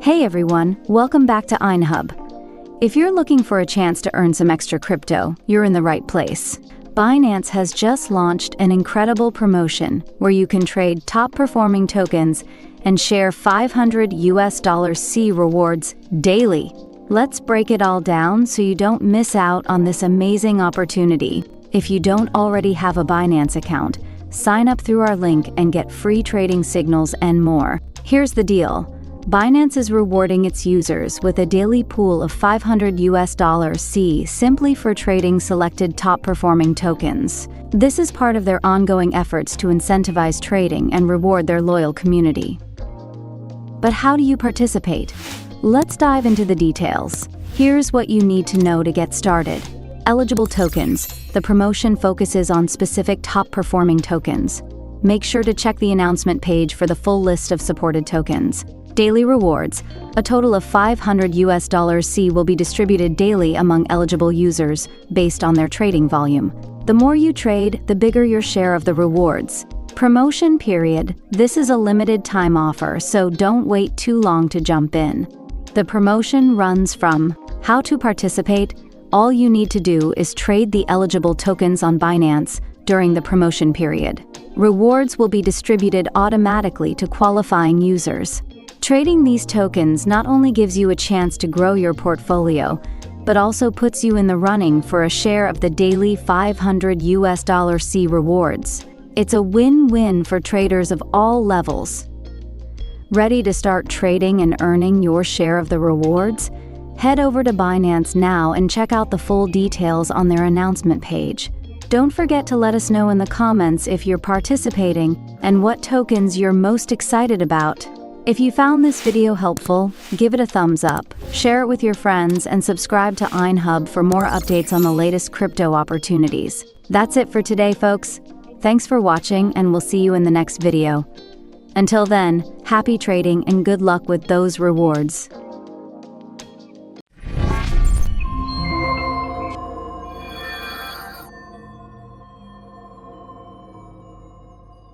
Hey everyone, welcome back to Inehub. If you're looking for a chance to earn some extra crypto, you're in the right place. Binance has just launched an incredible promotion where you can trade top-performing tokens and share $500 rewards daily. Let's break it all down so you don't miss out on this amazing opportunity. If you don't already have a Binance account, sign up through our link and get free trading signals and more. Here's the deal. Binance is rewarding its users with a daily pool of $500 simply for trading selected top-performing tokens. This is part of their ongoing efforts to incentivize trading and reward their loyal community. But how do you participate? Let's dive into the details. Here's what you need to know to get started. Eligible tokens. The promotion focuses on specific top-performing tokens. Make sure to check the announcement page for the full list of supported tokens. Daily rewards. A total of $500 will be distributed daily among eligible users based on their trading volume. The more you trade, the bigger your share of the rewards. Promotion period. This is a limited time offer, so don't wait too long to jump in. The promotion runs from how to participate. All you need to do is trade the eligible tokens on Binance during the promotion period. Rewards will be distributed automatically to qualifying users. Trading these tokens not only gives you a chance to grow your portfolio, but also puts you in the running for a share of the daily $500 rewards. It's a win-win for traders of all levels. Ready to start trading and earning your share of the rewards? Head over to Binance now and check out the full details on their announcement page. Don't forget to let us know in the comments if you're participating and what tokens you're most excited about. If you found this video helpful, give it a thumbs up, share it with your friends, and subscribe to Inehub for more updates on the latest crypto opportunities. That's it for today, folks. Thanks for watching, and we'll see you in the next video. Until then, happy trading and good luck with those rewards.